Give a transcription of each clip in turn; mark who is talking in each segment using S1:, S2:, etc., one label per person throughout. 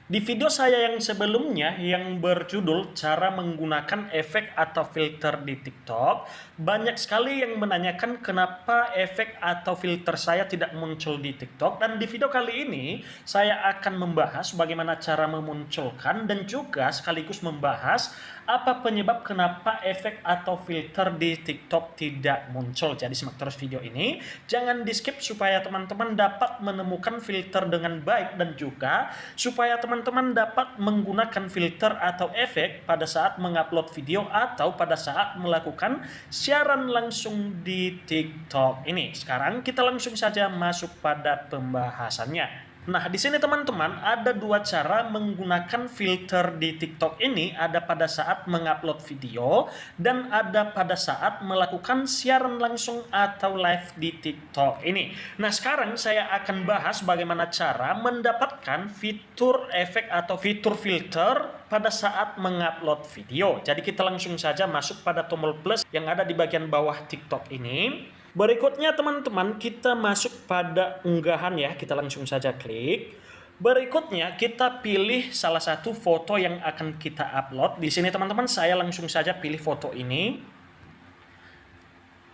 S1: Di video saya yang sebelumnya yang berjudul cara menggunakan efek atau filter di TikTok, banyak sekali yang menanyakan kenapa efek atau filter saya tidak muncul di TikTok. Dan di video kali ini saya akan membahas bagaimana cara memunculkan dan juga sekaligus membahas apa penyebab kenapa efek atau filter di TikTok tidak muncul. Jadi simak terus video ini, jangan di skip supaya teman-teman dapat menemukan filter dengan baik dan juga supaya teman-teman dapat menggunakan filter atau efek pada saat mengupload video atau pada saat melakukan siaran langsung di TikTok ini. Sekarang kita langsung saja masuk pada pembahasannya. Nah, di sini teman-teman ada dua cara menggunakan filter di TikTok ini, ada pada saat mengupload video dan ada pada saat melakukan siaran langsung atau live di TikTok ini. Nah, sekarang saya akan bahas bagaimana cara mendapatkan fitur efek atau fitur filter pada saat mengupload video. Jadi kita langsung saja masuk pada tombol plus yang ada di bagian bawah TikTok ini. Berikutnya teman-teman kita masuk pada unggahan ya, kita langsung saja klik. Berikutnya kita pilih salah satu foto yang akan kita upload. Di sini teman-teman saya langsung saja pilih foto ini.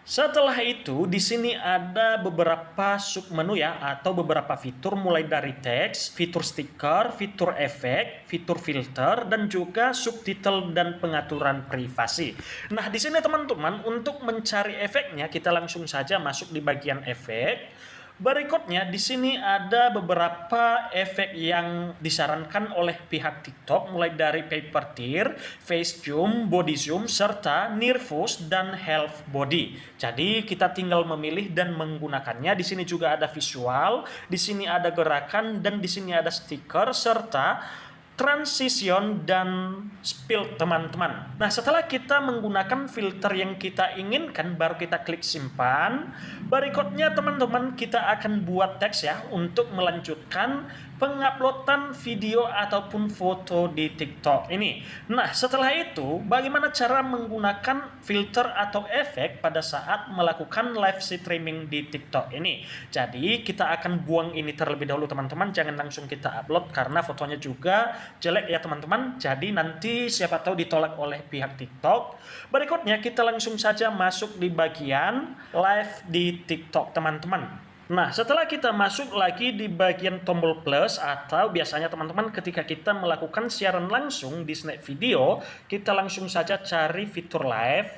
S1: Setelah itu di sini ada beberapa submenu ya atau beberapa fitur mulai dari teks, fitur stiker, fitur efek, fitur filter dan juga subtitle dan pengaturan privasi. Nah, di sini teman-teman untuk mencari efeknya kita langsung saja masuk di bagian efek. Berikutnya di sini ada beberapa efek yang disarankan oleh pihak TikTok mulai dari paper tear, face zoom, body zoom serta near focus dan half body. Jadi kita tinggal memilih dan menggunakannya. Di sini juga ada visual, di sini ada gerakan dan di sini ada stiker serta transition dan spill teman-teman. Nah, setelah kita menggunakan filter yang kita inginkan baru kita klik simpan. Berikutnya teman-teman kita akan buat teks ya untuk melanjutkan penguploadan video ataupun foto di TikTok ini. Nah, setelah itu bagaimana cara menggunakan filter atau efek pada saat melakukan live streaming di TikTok ini. Jadi kita akan buang ini terlebih dahulu teman-teman, jangan langsung kita upload karena fotonya juga jelek ya teman-teman. Jadi nanti siapa tahu ditolak oleh pihak TikTok. Berikutnya kita langsung saja masuk di bagian live di TikTok teman-teman. Nah, setelah kita masuk lagi di bagian tombol plus atau biasanya teman-teman ketika kita melakukan siaran langsung di snap video, kita langsung saja cari fitur live.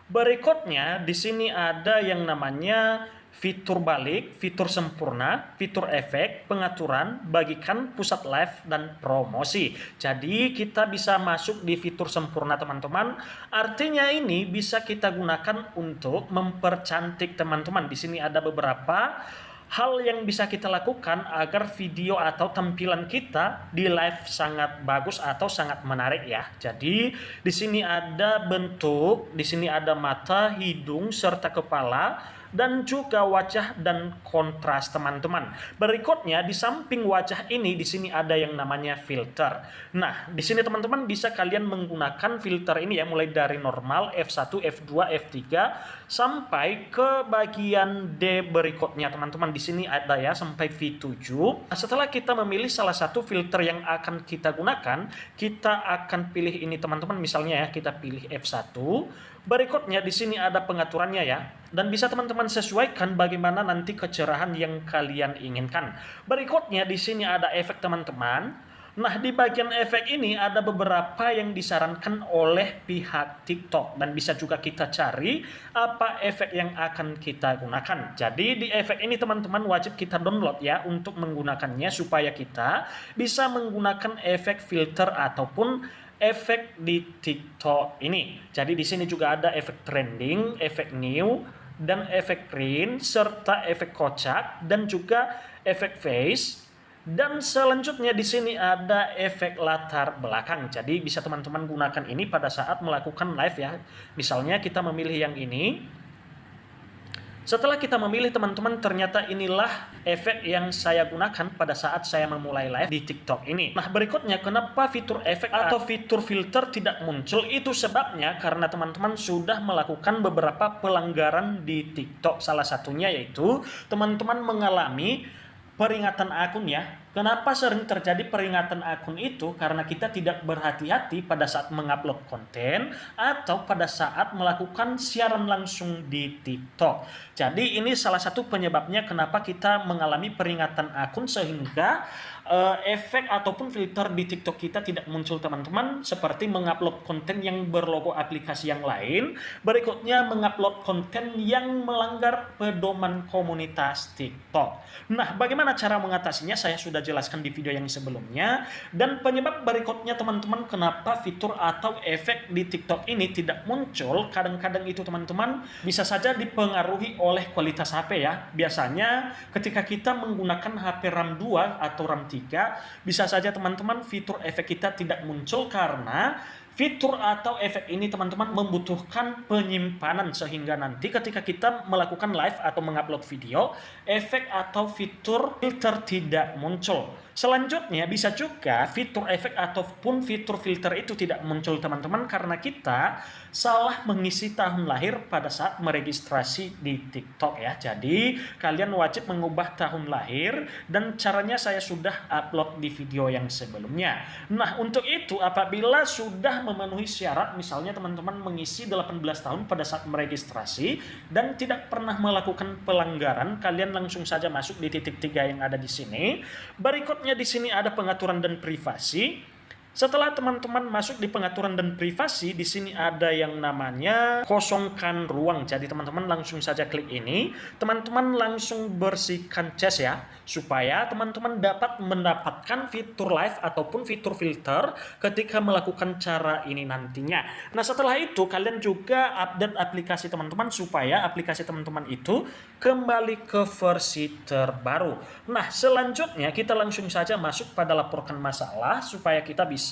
S1: Berikutnya di sini ada yang namanya fitur balik, fitur sempurna, fitur efek, pengaturan, bagikan, pusat live, dan promosi. Jadi kita bisa masuk di fitur sempurna teman-teman. Artinya ini bisa kita gunakan untuk mempercantik teman-teman. Di sini ada beberapa hal yang bisa kita lakukan agar video atau tampilan kita di live sangat bagus atau sangat menarik ya. Jadi di sini ada bentuk, di sini ada mata, hidung serta kepala dan juga wajah dan kontras teman-teman. Berikutnya di samping wajah ini di sini ada yang namanya filter. Nah, di sini teman-teman bisa kalian menggunakan filter ini ya mulai dari normal, F1, F2, F3 sampai ke bagian D berikutnya teman-teman. Di sini ada ya sampai V7. Nah, setelah kita memilih salah satu filter yang akan kita gunakan, kita akan pilih ini teman-teman. Misalnya ya kita pilih F1. Berikutnya di sini ada pengaturannya ya. Dan bisa teman-teman sesuaikan bagaimana nanti kecerahan yang kalian inginkan. Berikutnya di sini ada efek teman-teman. Nah, di bagian efek ini ada beberapa yang disarankan oleh pihak TikTok dan bisa juga kita cari apa efek yang akan kita gunakan. Jadi di efek ini teman-teman wajib kita download ya untuk menggunakannya supaya kita bisa menggunakan efek filter ataupun efek di TikTok ini. Jadi di sini juga ada efek trending, efek new, dan efek print serta efek kocak dan juga efek face. Dan selanjutnya di sini ada efek latar belakang. Jadi bisa teman-teman gunakan ini pada saat melakukan live ya. Misalnya kita memilih yang ini. Setelah kita memilih teman-teman ternyata inilah efek yang saya gunakan pada saat saya memulai live di TikTok ini. Nah, berikutnya kenapa fitur efek atau fitur filter tidak muncul? Itu sebabnya karena teman-teman sudah melakukan beberapa pelanggaran di TikTok. Salah satunya yaitu teman-teman mengalami peringatan akun ya. Kenapa sering terjadi peringatan akun itu? Karena kita tidak berhati-hati pada saat mengupload konten atau pada saat melakukan siaran langsung di TikTok. Jadi ini salah satu penyebabnya kenapa kita mengalami peringatan akun sehingga efek ataupun filter di TikTok kita tidak muncul teman-teman, seperti mengupload konten yang berlogo aplikasi yang lain, berikutnya mengupload konten yang melanggar pedoman komunitas TikTok. Nah, bagaimana cara mengatasinya saya sudah jelaskan di video yang sebelumnya, dan penyebab berikutnya teman-teman kenapa fitur atau efek di TikTok ini tidak muncul, kadang-kadang itu teman-teman bisa saja dipengaruhi oleh kualitas HP ya. Biasanya ketika kita menggunakan HP RAM 2 atau RAM 3, bisa saja teman-teman fitur efek kita tidak muncul karena fitur atau efek ini teman-teman membutuhkan penyimpanan, sehingga nanti ketika kita melakukan live atau mengupload video, efek atau fitur filter tidak muncul. Selanjutnya bisa juga fitur efek ataupun fitur filter itu tidak muncul teman-teman karena kita salah mengisi tahun lahir pada saat meregistrasi di TikTok ya. Jadi kalian wajib mengubah tahun lahir, dan caranya saya sudah upload di video yang sebelumnya. Nah, untuk itu apabila sudah memenuhi syarat, misalnya teman-teman mengisi 18 tahun pada saat meregistrasi dan tidak pernah melakukan pelanggaran, kalian langsung saja masuk di titik 3 yang ada di sini. Berikutnya di sini ada pengaturan dan privasi. Setelah teman-teman masuk di pengaturan dan privasi, di sini ada yang namanya kosongkan ruang. Jadi teman-teman langsung saja klik ini. Teman-teman langsung bersihkan cache ya, supaya teman-teman dapat mendapatkan fitur live ataupun fitur filter ketika melakukan cara ini nantinya. Nah, setelah itu kalian juga update aplikasi teman-teman supaya aplikasi teman-teman itu kembali ke versi terbaru. Nah, selanjutnya kita langsung saja masuk pada laporkan masalah supaya kita bisa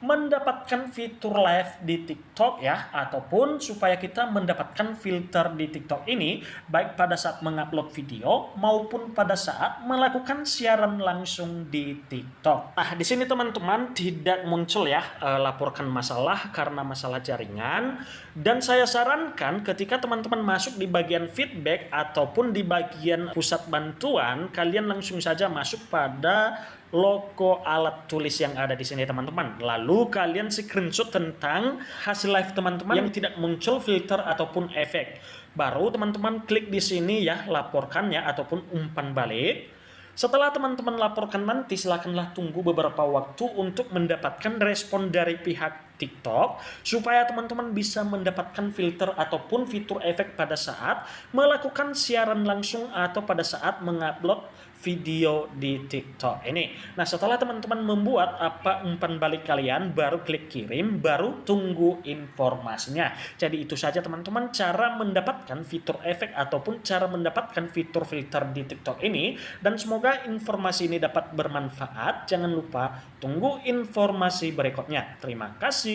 S1: mendapatkan fitur live di TikTok ya, ataupun supaya kita mendapatkan filter di TikTok ini baik pada saat mengupload video maupun pada saat melakukan siaran langsung di TikTok. Nah, di sini teman-teman tidak muncul ya laporkan masalah karena masalah jaringan, dan saya sarankan ketika teman-teman masuk di bagian feedback ataupun di bagian pusat bantuan, kalian langsung saja masuk pada logo alat tulis yang ada di sini teman-teman. Lalu kalian screenshot tentang hasil live teman-teman yang tidak muncul filter ataupun efek. Baru teman-teman klik di sini ya, laporkannya ataupun umpan balik. Setelah teman-teman laporkan nanti, silakanlah tunggu beberapa waktu untuk mendapatkan respon dari pihak TikTok supaya teman-teman bisa mendapatkan filter ataupun fitur efek pada saat melakukan siaran langsung atau pada saat mengupload video di TikTok ini. Nah, setelah teman-teman membuat apa umpan balik kalian, baru klik kirim, baru tunggu informasinya. Jadi itu saja teman-teman cara mendapatkan fitur efek ataupun cara mendapatkan fitur filter di TikTok ini, dan semoga informasi ini dapat bermanfaat. Jangan lupa tunggu informasi berikutnya. Terima kasih.